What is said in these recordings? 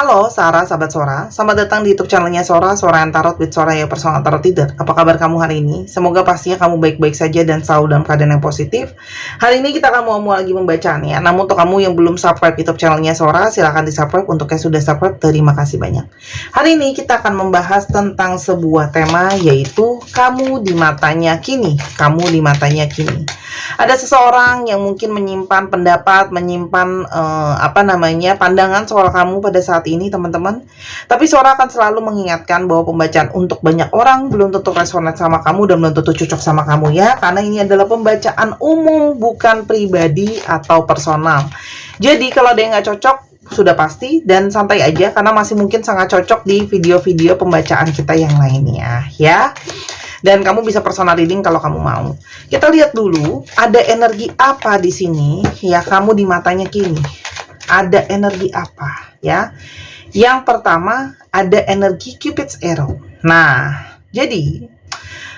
Halo Sarah, sahabat Sora. Selamat datang di YouTube channelnya Sora, Sora and Tarot with Sora, ya personal tarot reader. Apa kabar kamu hari ini? Semoga pastinya kamu baik-baik saja dan selalu dalam keadaan yang positif. Hari ini kita akan mau lagi membaca nih ya. Namun untuk kamu yang belum subscribe YouTube channelnya Sora, silahkan di subscribe. Untuk yang sudah subscribe, terima kasih banyak. Hari ini kita akan membahas tentang sebuah tema, yaitu kamu di matanya kini. Kamu di matanya kini. Ada seseorang yang mungkin menyimpan pendapat, menyimpan pandangan soal kamu pada saat ini, teman-teman. Tapi Sora akan selalu mengingatkan bahwa pembacaan untuk banyak orang belum tentu resonate sama kamu dan belum tentu cocok sama kamu ya, karena ini adalah pembacaan umum, bukan pribadi atau personal. Jadi kalau ada yang nggak cocok, sudah pasti dan santai aja, karena masih mungkin sangat cocok di video-video pembacaan kita yang lainnya ya. Dan kamu bisa personal reading kalau kamu mau. Kita lihat dulu ada energi apa di sini ya, kamu di matanya kini. Ada energi apa ya? Yang pertama ada energi Cupid's Arrow. Nah, jadi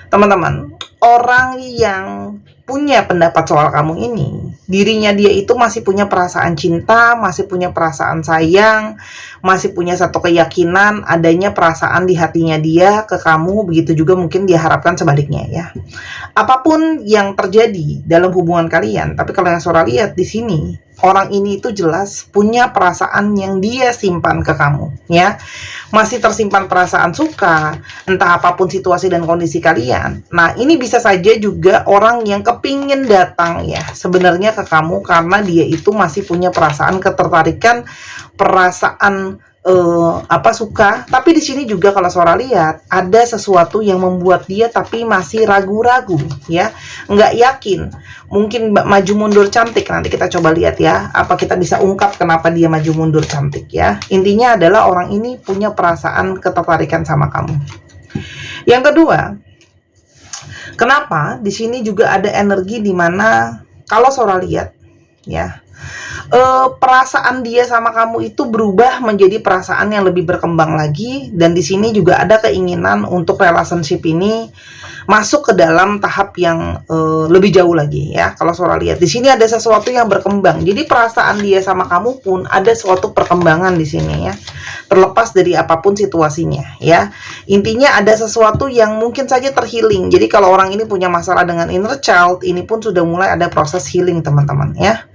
teman-teman, orang yang punya pendapat soal kamu ini, dirinya dia itu masih punya perasaan cinta, masih punya perasaan sayang, masih punya satu keyakinan adanya perasaan di hatinya dia ke kamu, begitu juga mungkin dia harapkan sebaliknya ya. Apapun yang terjadi dalam hubungan kalian, tapi kalau yang Sora lihat di sini, orang ini itu jelas punya perasaan yang dia simpan ke kamu ya. Masih tersimpan perasaan suka, entah apapun situasi dan kondisi kalian. Nah, ini bisa saja juga orang yang kepingin datang ya sebenarnya ke kamu, karena dia itu masih punya perasaan ketertarikan, perasaan suka. Tapi di sini juga kalau Sora lihat ada sesuatu yang membuat dia tapi masih ragu-ragu ya, nggak yakin, mungkin maju mundur cantik. Nanti kita coba lihat ya, apa kita bisa ungkap kenapa dia maju mundur cantik ya. Intinya adalah orang ini punya perasaan ketertarikan sama kamu. Yang kedua, kenapa di sini juga ada energi di mana kalau Sora lihat ya, perasaan dia sama kamu itu berubah menjadi perasaan yang lebih berkembang lagi, dan di sini juga ada keinginan untuk relationship ini masuk ke dalam tahap yang lebih jauh lagi ya. Kalau Sora lihat di sini ada sesuatu yang berkembang, jadi perasaan dia sama kamu pun ada suatu perkembangan di sini ya, terlepas dari apapun situasinya ya. Intinya ada sesuatu yang mungkin saja terhealing. Jadi kalau orang ini punya masalah dengan inner child, ini pun sudah mulai ada proses healing, teman-teman ya.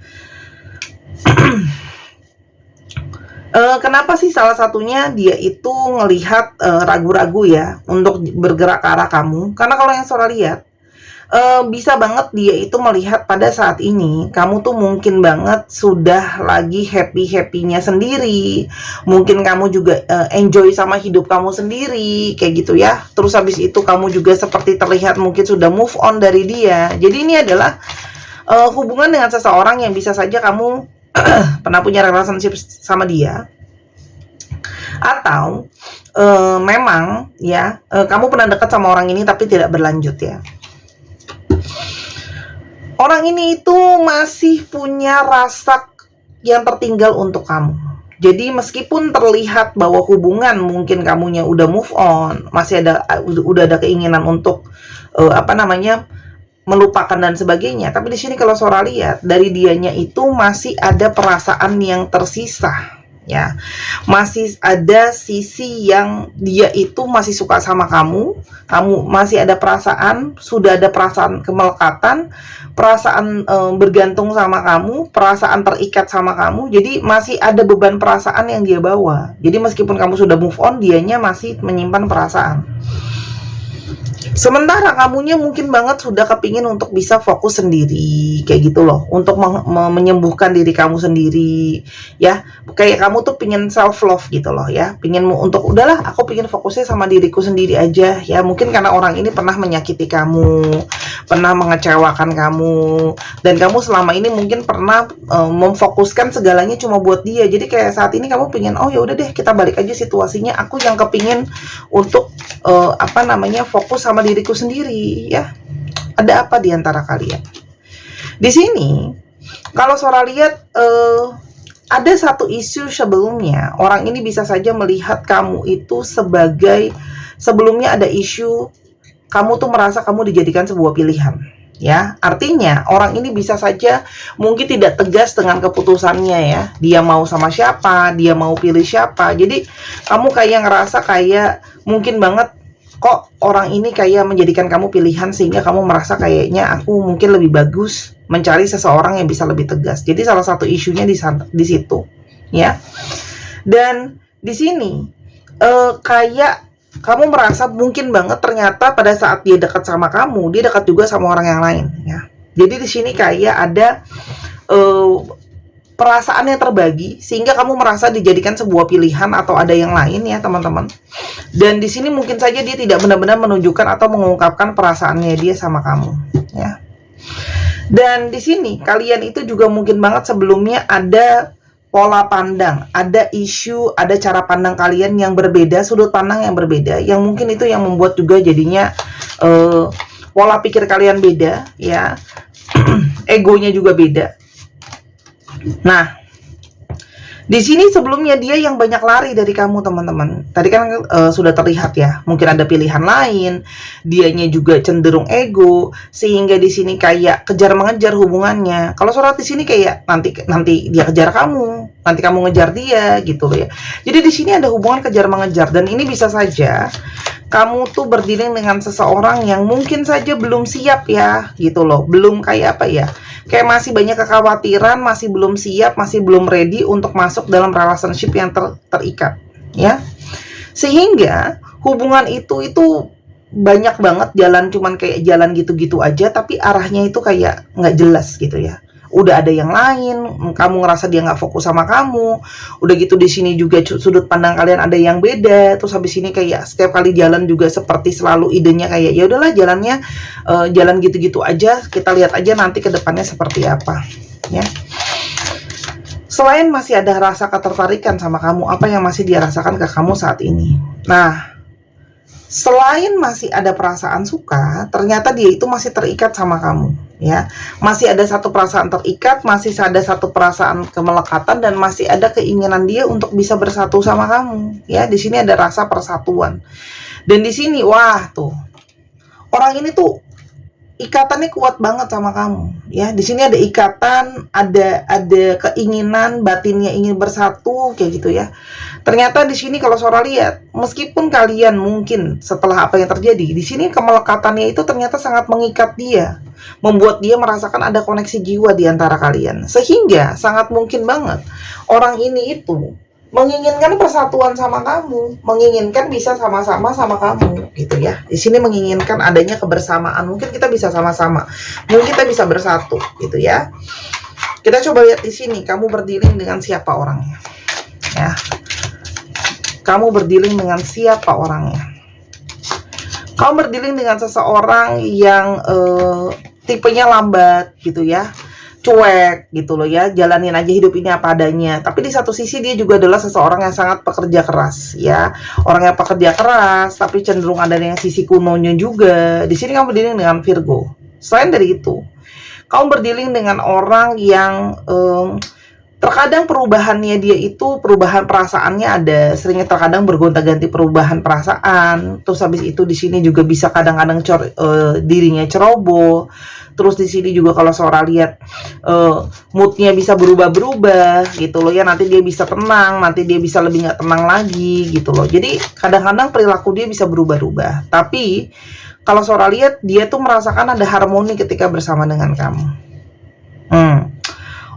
Kenapa sih salah satunya dia itu ngelihat ragu-ragu ya untuk bergerak ke arah kamu? Karena kalau yang Sora lihat, bisa banget dia itu melihat pada saat ini kamu tuh mungkin banget sudah lagi happy-happynya sendiri. Mungkin kamu juga enjoy sama hidup kamu sendiri kayak gitu ya. Terus habis itu kamu juga seperti terlihat mungkin sudah move on dari dia. Jadi ini adalah hubungan dengan seseorang yang bisa saja kamu pernah punya relationship sama dia, atau memang ya kamu pernah dekat sama orang ini tapi tidak berlanjut ya. Orang ini itu masih punya rasa yang tertinggal untuk kamu. Jadi meskipun terlihat bahwa hubungan mungkin kamunya udah move on, masih udah ada keinginan untuk melupakan dan sebagainya, tapi di sini kalau Sora lihat dari dianya itu masih ada perasaan yang tersisa ya. Masih ada sisi yang dia itu masih suka sama kamu masih ada perasaan, sudah ada perasaan kemelekatan, perasaan bergantung sama kamu, perasaan terikat sama kamu. Jadi masih ada beban perasaan yang dia bawa. Jadi meskipun kamu sudah move on, dianya masih menyimpan perasaan. Sementara kamunya mungkin banget sudah kepingin untuk bisa fokus sendiri kayak gitu loh, untuk menyembuhkan diri kamu sendiri ya. Kayak kamu tuh pingin self love gitu loh ya, pingin untuk udahlah aku pingin fokusnya sama diriku sendiri aja ya. Mungkin karena orang ini pernah menyakiti kamu, pernah mengecewakan kamu, dan kamu selama ini mungkin pernah memfokuskan segalanya cuma buat dia. Jadi kayak saat ini kamu pingin, oh ya udah deh kita balik aja situasinya, aku yang kepingin untuk fokus sama diriku sendiri ya. Ada apa di antara kalian? Di sini kalau Sora lihat ada satu isu sebelumnya. Orang ini bisa saja melihat kamu itu sebagai, sebelumnya ada isu kamu tuh merasa kamu dijadikan sebuah pilihan ya. Artinya orang ini bisa saja mungkin tidak tegas dengan keputusannya ya. Dia mau sama siapa, dia mau pilih siapa. Jadi kamu kayak ngerasa kayak mungkin banget kok orang ini kayak menjadikan kamu pilihan, sehingga kamu merasa kayaknya aku mungkin lebih bagus mencari seseorang yang bisa lebih tegas. Jadi salah satu isunya di situ ya. Dan di sini kayak kamu merasa mungkin banget ternyata pada saat dia dekat sama kamu, dia dekat juga sama orang yang lain ya. Jadi di sini kayak ada perasaan yang terbagi, sehingga kamu merasa dijadikan sebuah pilihan atau ada yang lain ya teman-teman. Dan di sini mungkin saja dia tidak benar-benar menunjukkan atau mengungkapkan perasaannya dia sama kamu ya. Dan di sini kalian itu juga mungkin banget sebelumnya ada pola pandang, ada isu, ada cara pandang kalian yang berbeda, sudut pandang yang berbeda, yang mungkin itu yang membuat juga jadinya pola pikir kalian beda ya. Egonya juga beda. Nah, di sini sebelumnya dia yang banyak lari dari kamu teman-teman. Tadi kan sudah terlihat ya, mungkin ada pilihan lain. Dianya juga cenderung ego, sehingga di sini kayak kejar mengejar hubungannya. Kalau surat di sini kayak nanti dia kejar kamu, nanti kamu ngejar dia gitu loh ya. Jadi di sini ada hubungan kejar mengejar, dan ini bisa saja kamu tuh berdiri dengan seseorang yang mungkin saja belum siap ya gitu loh. Belum kayak apa ya, kayak masih banyak kekhawatiran, masih belum siap, masih belum ready untuk masuk dalam relationship yang terikat ya. Sehingga hubungan itu banyak banget jalan, cuman kayak jalan gitu-gitu aja, tapi arahnya itu kayak nggak jelas gitu ya. Udah ada yang lain, kamu ngerasa dia nggak fokus sama kamu. Udah gitu di sini juga sudut pandang kalian ada yang beda. Terus habis ini kayak setiap kali jalan juga seperti selalu idenya kayak ya udahlah jalannya jalan gitu-gitu aja. Kita lihat aja nanti ke depannya seperti apa, ya. Selain masih ada rasa ketertarikan sama kamu, apa yang masih dia rasakan ke kamu saat ini? Nah, selain masih ada perasaan suka, ternyata dia itu masih terikat sama kamu, ya. Masih ada satu perasaan terikat, masih ada satu perasaan kemelekatan, dan masih ada keinginan dia untuk bisa bersatu sama kamu, ya. Di sini ada rasa persatuan. Dan di sini, wah tuh, orang ini tuh ikatannya kuat banget sama kamu, ya. Di sini ada ikatan, ada keinginan batinnya ingin bersatu kayak gitu ya. Ternyata di sini kalau Sora lihat, meskipun kalian mungkin setelah apa yang terjadi, di sini kemelekatannya itu ternyata sangat mengikat dia, membuat dia merasakan ada koneksi jiwa di antara kalian, sehingga sangat mungkin banget orang ini itu menginginkan persatuan sama kamu, menginginkan bisa sama-sama sama kamu gitu ya. Di sini menginginkan adanya kebersamaan, mungkin kita bisa sama-sama, mungkin kita bisa bersatu gitu ya. Kita coba lihat di sini, kamu berdealing dengan siapa orangnya, ya. Kamu berdealing dengan siapa orangnya? Kamu berdealing dengan seseorang yang tipenya lambat gitu ya, cuek gitu loh ya, jalanin aja hidup ini apa adanya. Tapi di satu sisi dia juga adalah seseorang yang sangat pekerja keras ya, orang yang pekerja keras, tapi cenderung ada yang sisi kunonya juga. Di sini kamu berdealing dengan Virgo. Selain dari itu, kamu berdealing dengan orang yang terkadang perubahannya dia itu, perubahan perasaannya ada, seringnya terkadang bergonta-ganti perubahan perasaan. Terus habis itu di sini juga bisa kadang-kadang dirinya ceroboh. Terus di sini juga kalau Sora lihat moodnya bisa berubah-berubah gitu loh ya. Nanti dia bisa tenang, nanti dia bisa lebih nggak tenang lagi gitu loh. Jadi kadang-kadang perilaku dia bisa berubah-ubah. Tapi kalau Sora lihat, dia tuh merasakan ada harmoni ketika bersama dengan kamu.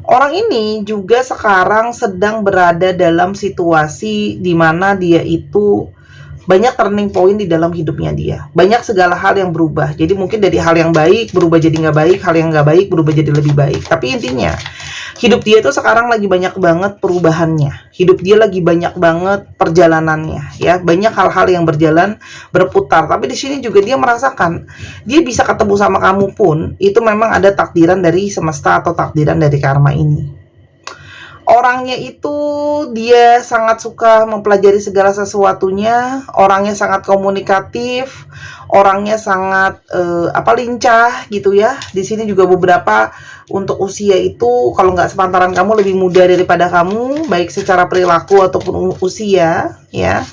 Orang ini juga sekarang sedang berada dalam situasi di mana dia itu banyak turning point di dalam hidupnya dia. Banyak segala hal yang berubah. Jadi mungkin dari hal yang baik berubah jadi nggak baik, hal yang nggak baik berubah jadi lebih baik. Tapi intinya, hidup dia itu sekarang lagi banyak banget perubahannya. Hidup dia lagi banyak banget perjalanannya, ya. Banyak hal-hal yang berjalan, berputar. Tapi di sini juga dia merasakan, dia bisa ketemu sama kamu pun, itu memang ada takdiran dari semesta atau takdiran dari karma ini. Orangnya itu dia sangat suka mempelajari segala sesuatunya, orangnya sangat komunikatif, orangnya sangat lincah gitu ya. Di sini juga beberapa untuk usia itu, kalau nggak sepantaran kamu, lebih muda daripada kamu, baik secara perilaku ataupun usia ya.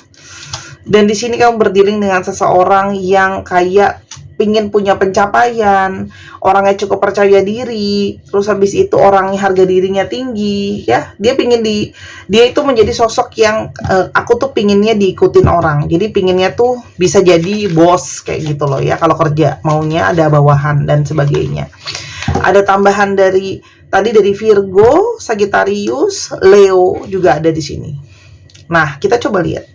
Dan di sini kamu berdealing dengan seseorang yang kayak pingin punya pencapaian, orangnya cukup percaya diri, terus habis itu orangnya harga dirinya tinggi, ya. Dia itu menjadi sosok yang aku tuh pinginnya diikutin orang. Jadi pinginnya tuh bisa jadi bos kayak gitu loh ya. Kalau kerja maunya ada bawahan dan sebagainya. Ada tambahan dari tadi dari Virgo, Sagittarius, Leo juga ada di sini. Nah, kita coba lihat.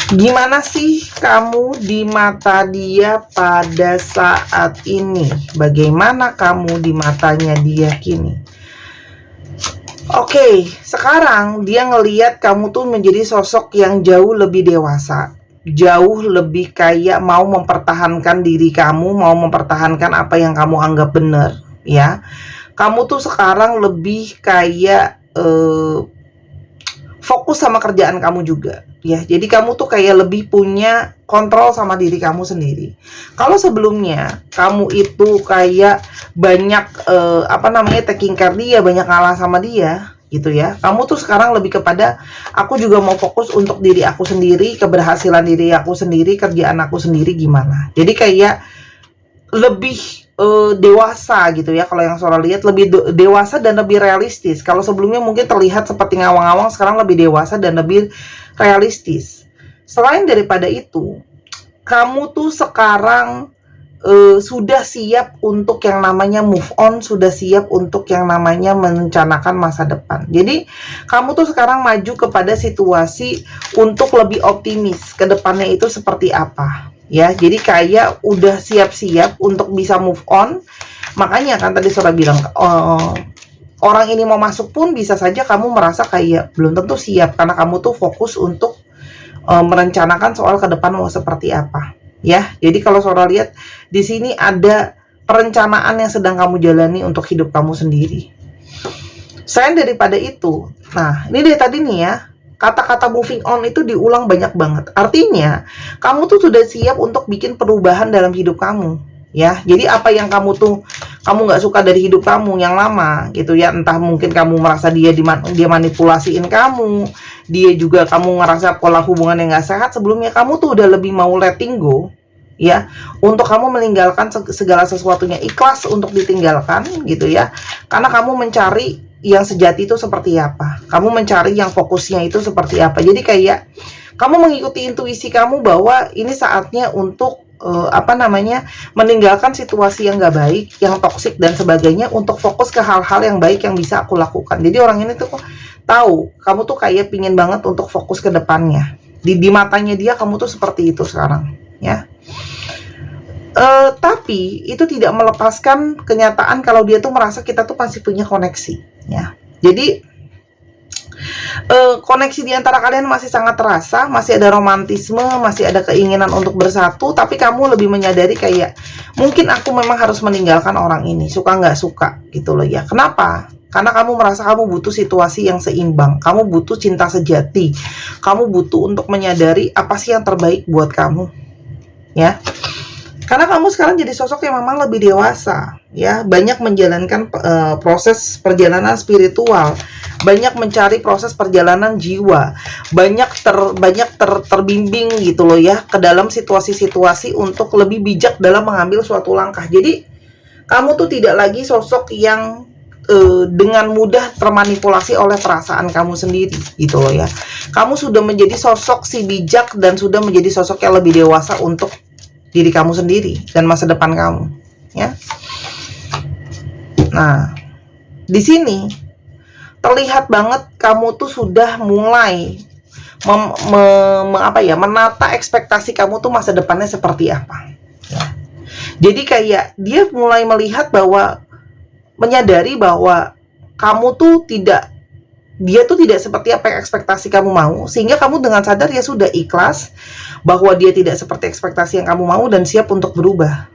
Gimana sih kamu di mata dia pada saat ini? Bagaimana kamu di matanya dia kini? Oke, sekarang dia ngeliat kamu tuh menjadi sosok yang jauh lebih dewasa. Jauh lebih kayak mau mempertahankan diri kamu, mau mempertahankan apa yang kamu anggap benar, ya. Kamu tuh sekarang lebih kayak fokus sama kerjaan kamu juga, ya. Jadi kamu tuh kayak lebih punya kontrol sama diri kamu sendiri. Kalau sebelumnya kamu itu kayak banyak taking care dia, banyak ngalah sama dia gitu ya. Kamu tuh sekarang lebih kepada aku juga mau fokus untuk diri aku sendiri, keberhasilan diri aku sendiri, kerjaan aku sendiri gimana. Jadi kayak lebih dewasa gitu ya. Kalau yang Sora lihat lebih dewasa dan lebih realistis. Kalau sebelumnya mungkin terlihat seperti ngawang-ngawang, sekarang lebih dewasa dan lebih realistis. Selain daripada itu, kamu tuh sekarang sudah siap untuk yang namanya move on, sudah siap untuk yang namanya merencanakan masa depan. Jadi kamu tuh sekarang maju kepada situasi untuk lebih optimis ke depannya itu seperti apa. Ya, jadi kayak udah siap-siap untuk bisa move on. Makanya kan tadi Sora bilang orang ini mau masuk pun bisa saja kamu merasa kayak belum tentu siap karena kamu tuh fokus untuk merencanakan soal ke depan mau seperti apa. Ya, jadi kalau Sora lihat di sini ada perencanaan yang sedang kamu jalani untuk hidup kamu sendiri. Selain daripada itu, nah ini dari tadi nih ya, kata-kata moving on itu diulang banyak banget. Artinya, kamu tuh sudah siap untuk bikin perubahan dalam hidup kamu, ya. Jadi apa yang kamu nggak suka dari hidup kamu yang lama, gitu ya. Entah mungkin kamu merasa dia manipulasiin kamu, dia juga kamu ngerasa pola hubungan yang nggak sehat sebelumnya. Kamu tuh udah lebih mau letting go, ya, untuk kamu meninggalkan segala sesuatunya, ikhlas untuk ditinggalkan, gitu ya. Karena kamu mencari yang sejati itu seperti apa, kamu mencari yang fokusnya itu seperti apa. Jadi kayak kamu mengikuti intuisi kamu bahwa ini saatnya untuk meninggalkan situasi yang gak baik, yang toksik dan sebagainya, untuk fokus ke hal-hal yang baik yang bisa aku lakukan. Jadi orang ini tuh tahu kamu tuh kayak pingin banget untuk fokus ke depannya. Di matanya dia kamu tuh seperti itu sekarang, ya. Tapi itu tidak melepaskan kenyataan kalau dia tuh merasa kita tuh masih punya koneksi, ya. Jadi koneksi di antara kalian masih sangat terasa, masih ada romantisme, masih ada keinginan untuk bersatu, tapi kamu lebih menyadari kayak mungkin aku memang harus meninggalkan orang ini, suka nggak suka gitu loh ya. Kenapa? Karena kamu merasa kamu butuh situasi yang seimbang, kamu butuh cinta sejati, kamu butuh untuk menyadari apa sih yang terbaik buat kamu, ya. Karena kamu sekarang jadi sosok yang memang lebih dewasa, ya, banyak menjalankan proses perjalanan spiritual, banyak mencari proses perjalanan jiwa, banyak terbimbing gitu loh ya ke dalam situasi-situasi untuk lebih bijak dalam mengambil suatu langkah. Jadi kamu tuh tidak lagi sosok yang dengan mudah termanipulasi oleh perasaan kamu sendiri gitu loh ya. Kamu sudah menjadi sosok si bijak dan sudah menjadi sosok yang lebih dewasa untuk diri kamu sendiri dan masa depan kamu, ya. Nah, di sini terlihat banget kamu tuh sudah mulai menata ekspektasi kamu tuh masa depannya seperti apa, ya. Jadi kayak dia mulai melihat bahwa, menyadari bahwa kamu tuh dia tuh tidak seperti apa yang ekspektasi kamu mau, sehingga kamu dengan sadar ya sudah ikhlas bahwa dia tidak seperti ekspektasi yang kamu mau dan siap untuk berubah.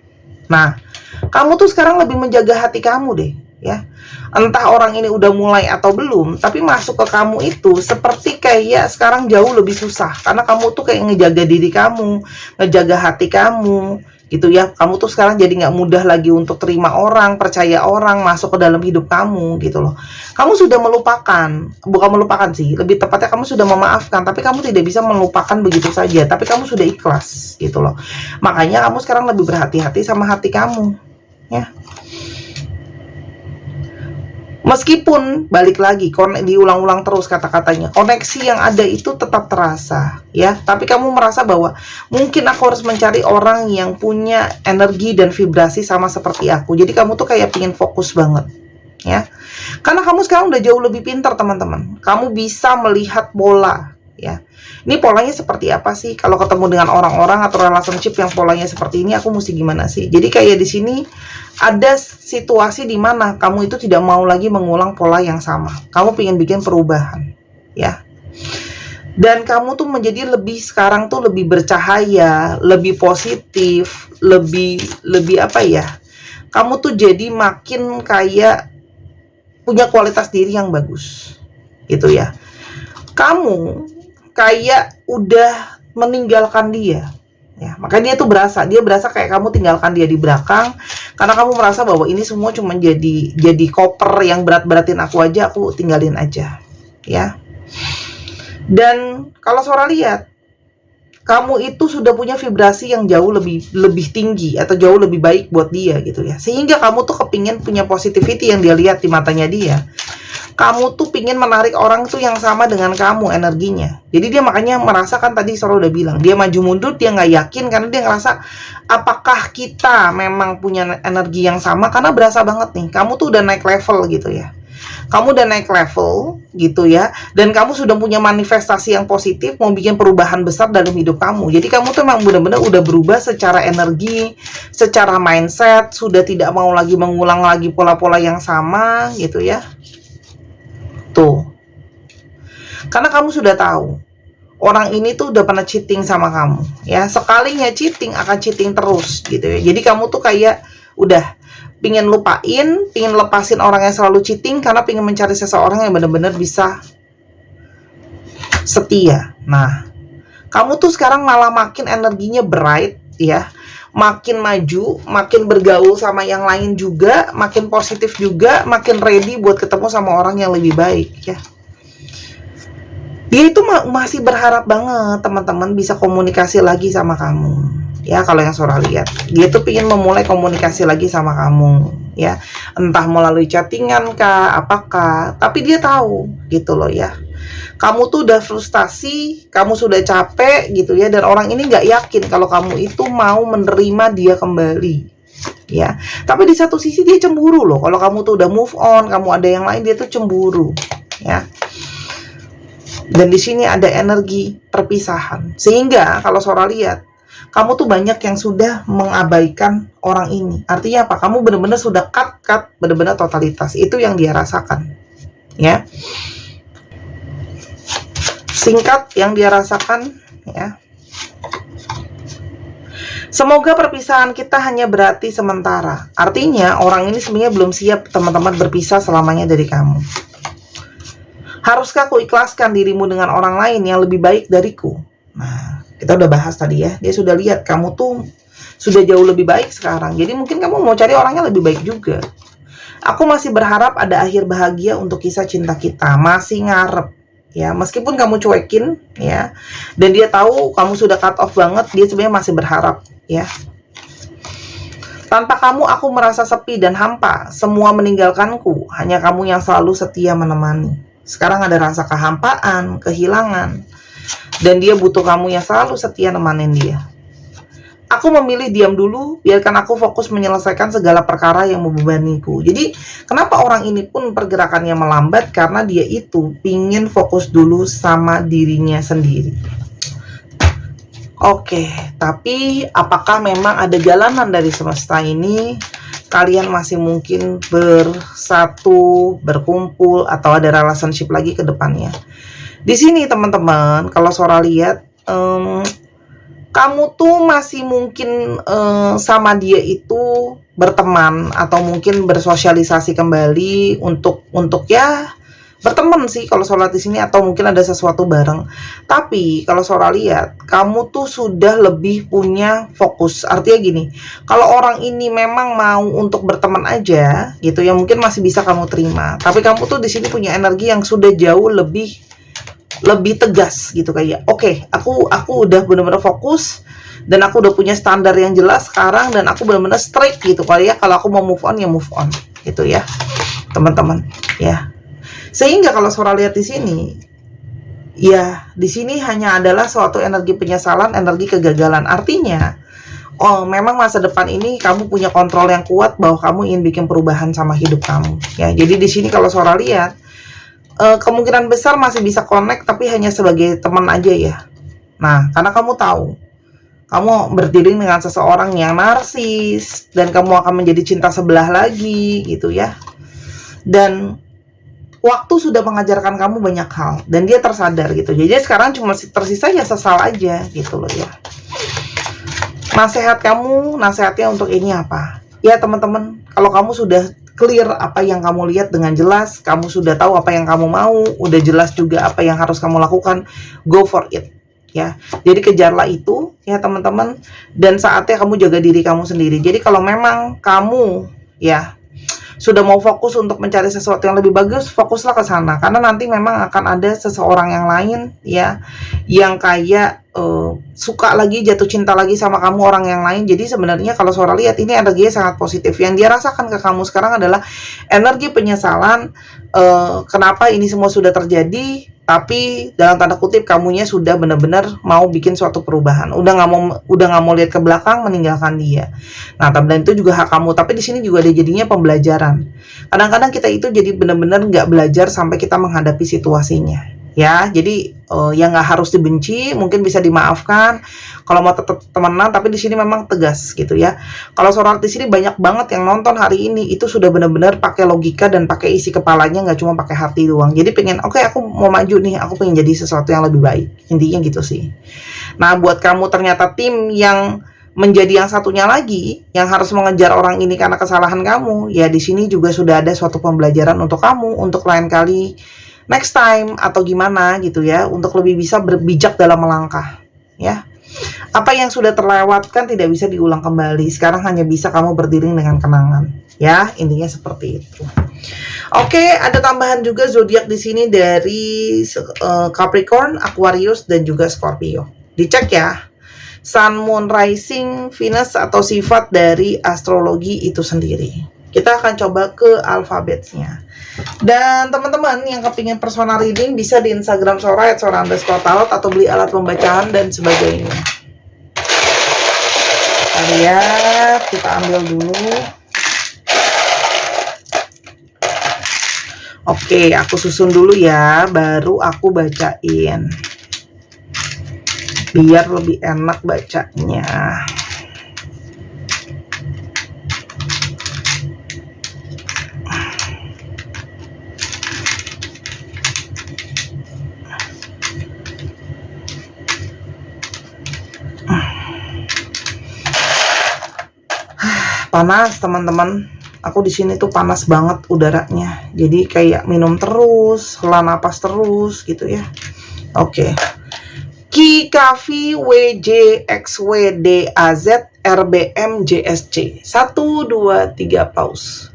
Nah, kamu tuh sekarang lebih menjaga hati kamu deh, ya. Entah orang ini udah mulai atau belum, tapi masuk ke kamu itu seperti kayak sekarang jauh lebih susah karena kamu tuh kayak ngejaga diri kamu, ngejaga hati kamu, gitu ya. Kamu tuh sekarang jadi nggak mudah lagi untuk terima orang, percaya orang masuk ke dalam hidup kamu gitu loh. Kamu sudah melupakan, bukan melupakan sih, lebih tepatnya kamu sudah memaafkan, tapi kamu tidak bisa melupakan begitu saja, tapi kamu sudah ikhlas gitu loh. Makanya kamu sekarang lebih berhati-hati sama hati kamu ya. Meskipun balik lagi diulang-ulang terus kata-katanya, koneksi yang ada itu tetap terasa ya, tapi kamu merasa bahwa mungkin aku harus mencari orang yang punya energi dan vibrasi sama seperti aku. Jadi kamu tuh kayak pingin fokus banget ya, karena kamu sekarang udah jauh lebih pintar teman-teman. Kamu bisa melihat bola ya, ini polanya seperti apa sih kalau ketemu dengan orang-orang atau relationship yang polanya seperti ini, aku mesti gimana sih. Jadi kayak di sini ada situasi di mana kamu itu tidak mau lagi mengulang pola yang sama. Kamu pengen bikin perubahan, ya. Dan kamu tuh menjadi lebih sekarang tuh lebih bercahaya, lebih positif, lebih apa ya? Kamu tuh jadi makin kayak punya kualitas diri yang bagus, gitu ya. Kamu kayak udah meninggalkan dia. Ya, makanya dia berasa kayak kamu tinggalkan dia di belakang karena kamu merasa bahwa ini semua cuma jadi koper yang berat-beratin aku aja, aku tinggalin aja ya. Dan kalau Sora lihat, kamu itu sudah punya vibrasi yang jauh lebih tinggi atau jauh lebih baik buat dia gitu ya, sehingga kamu tuh kepingin punya positivity yang dia lihat di matanya dia. Kamu tuh pingin menarik orang tuh yang sama dengan kamu energinya. Jadi dia makanya merasakan, tadi Sora udah bilang, dia maju mundur, dia nggak yakin karena dia ngerasa apakah kita memang punya energi yang sama, karena berasa banget nih kamu tuh udah naik level gitu ya. Kamu udah naik level gitu ya, dan kamu sudah punya manifestasi yang positif, mau bikin perubahan besar dalam hidup kamu. Jadi kamu tuh memang benar-benar udah berubah secara energi, secara mindset, sudah tidak mau lagi mengulang lagi pola-pola yang sama gitu ya. Tuh, karena kamu sudah tahu orang ini tuh udah pernah cheating sama kamu ya, sekalinya cheating akan cheating terus gitu ya. Jadi kamu tuh kayak udah pingin lupain, pingin lepasin orang yang selalu cheating karena pingin mencari seseorang yang benar-benar bisa setia. Nah, kamu tuh sekarang malah makin energinya bright ya, makin maju, makin bergaul sama yang lain juga, makin positif juga, makin ready buat ketemu sama orang yang lebih baik ya. Dia itu masih berharap banget teman-teman bisa komunikasi lagi sama kamu ya. Kalau yang Sora lihat, dia tuh pingin memulai komunikasi lagi sama kamu ya, entah melalui chattingan kah, apakah, tapi dia tahu gitu loh ya, kamu tuh udah frustasi, kamu sudah capek gitu ya, dan orang ini nggak yakin kalau kamu itu mau menerima dia kembali ya. Tapi di satu sisi dia cemburu loh, kalau kamu tuh udah move on, kamu ada yang lain, dia tuh cemburu ya. Dan di sini ada energi perpisahan, sehingga kalau Sora lihat, kamu tuh banyak yang sudah mengabaikan orang ini. Artinya apa? Kamu benar-benar sudah cut benar-benar totalitas. Itu yang dia rasakan ya. Singkat yang dia rasakan ya. Semoga perpisahan kita hanya berarti sementara. Artinya orang ini sebenarnya belum siap teman-teman berpisah selamanya dari kamu. Haruskah aku ikhlaskan dirimu dengan orang lain yang lebih baik dariku? Nah, kita udah bahas tadi ya. Dia sudah lihat kamu tuh sudah jauh lebih baik sekarang. Jadi mungkin kamu mau cari orang yang lebih baik juga. Aku masih berharap ada akhir bahagia untuk kisah cinta kita. Masih ngarep ya, meskipun kamu cuekin ya, dan dia tahu kamu sudah cut off banget, dia sebenarnya masih berharap ya. Tanpa kamu aku merasa sepi dan hampa. Semua meninggalkanku. Hanya kamu yang selalu setia menemani. Sekarang ada rasa kehampaan, kehilangan, dan dia butuh kamu yang selalu setia nemanin dia. Aku memilih diam dulu, biarkan aku fokus menyelesaikan segala perkara yang membebaniku. Jadi kenapa orang ini pun pergerakannya melambat? Karena dia itu pingin fokus dulu sama dirinya sendiri. Oke, tapi apakah memang ada jalanan dari semesta ini? Kalian masih mungkin bersatu, berkumpul, atau ada relationship lagi ke depannya. Di sini teman-teman, kalau Sora lihat, kamu tuh masih mungkin sama dia itu berteman atau mungkin bersosialisasi kembali untuk ya berteman sih kalau Sora di sini, atau mungkin ada sesuatu bareng. Tapi kalau Sora lihat, kamu tuh sudah lebih punya fokus. Artinya gini, kalau orang ini memang mau untuk berteman aja gitu ya, mungkin masih bisa kamu terima. Tapi kamu tuh di sini punya energi yang sudah jauh lebih tegas gitu, kayak oke, aku udah benar-benar fokus dan aku udah punya standar yang jelas sekarang, dan aku benar-benar straight gitu kali ya. Kalau aku mau move on ya move on gitu ya teman-teman ya. Sehingga kalau Sora lihat di sini, ya di sini hanya adalah suatu energi penyesalan, energi kegagalan. Artinya, oh memang masa depan ini kamu punya kontrol yang kuat bahwa kamu ingin bikin perubahan sama hidup kamu. Ya, jadi di sini kalau Sora lihat, kemungkinan besar masih bisa connect, tapi hanya sebagai teman aja ya. Nah, karena kamu tahu, kamu berdealing dengan seseorang yang narsis, dan kamu akan menjadi cinta sebelah lagi gitu ya. Dan waktu sudah mengajarkan kamu banyak hal, dan dia tersadar gitu. Jadi sekarang cuma tersisa ya sesal aja gitu loh ya. Nasihatnya untuk ini apa? Ya teman-teman, kalau kamu sudah clear apa yang kamu lihat dengan jelas, kamu sudah tahu apa yang kamu mau, udah jelas juga apa yang harus kamu lakukan, go for it ya. Jadi kejarlah itu ya teman-teman, dan saatnya kamu jaga diri kamu sendiri. Jadi kalau memang kamu ya sudah mau fokus untuk mencari sesuatu yang lebih bagus, fokuslah ke sana. Karena nanti memang akan ada seseorang yang lain ya, yang kayak suka lagi, jatuh cinta lagi sama kamu, orang yang lain. Jadi sebenarnya kalau Sora lihat, ini energinya sangat positif. Yang dia rasakan ke kamu sekarang adalah energi penyesalan, kenapa ini semua sudah terjadi. Tapi dalam tanda kutip, kamunya sudah benar-benar mau bikin suatu perubahan. Udah nggak mau lihat ke belakang, meninggalkan dia. Nah, dan itu juga hak kamu. Tapi di sini juga ada jadinya pembelajaran. Kadang-kadang kita itu jadi benar-benar nggak belajar sampai kita menghadapi situasinya. Ya, jadi yang nggak harus dibenci, mungkin bisa dimaafkan. Kalau mau tetap temenan, tapi di sini memang tegas gitu ya. Kalau Sora di sini banyak banget yang nonton hari ini itu sudah benar-benar pakai logika dan pakai isi kepalanya, nggak cuma pakai hati doang. Jadi pengen, oke, aku mau maju nih, aku pengen jadi sesuatu yang lebih baik. Intinya gitu sih. Nah, buat kamu ternyata tim yang menjadi yang satunya lagi, yang harus mengejar orang ini karena kesalahan kamu, ya di sini juga sudah ada suatu pembelajaran untuk kamu, untuk lain kali, next time atau gimana gitu ya, untuk lebih bisa berbijak dalam melangkah ya. Apa yang sudah terlewatkan tidak bisa diulang kembali. Sekarang hanya bisa kamu berdiri dengan kenangan ya, intinya seperti itu. Oke, ada tambahan juga zodiak di sini dari Capricorn, Aquarius, dan juga Scorpio. Dicek ya, Sun, Moon, Rising, Venus, atau sifat dari astrologi itu sendiri. Kita akan coba ke alfabetnya. Dan teman-teman yang kepingin personal reading, bisa di Instagram Sora @sora_tarot, atau beli alat pembacaan dan sebagainya. Kita lihat, kita ambil dulu. Oke, aku susun dulu ya, baru aku bacain, biar lebih enak bacanya. Panas teman-teman, aku di sini tuh panas banget udaranya, jadi kayak minum terus, hela napas terus gitu ya. Oke. Ki, Kavi, WJ, XWD, AZ, RBM, JSC. 1, 2, 3, pause.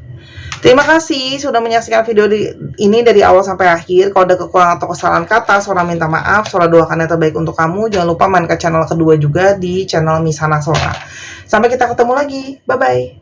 Terima kasih sudah menyaksikan video ini dari awal sampai akhir. Kalau ada kekurangan atau kesalahan kata, Sora minta maaf. Sora doakan yang terbaik untuk kamu. Jangan lupa main ke channel kedua juga, di channel Misana Sora. Sampai kita ketemu lagi. Bye-bye.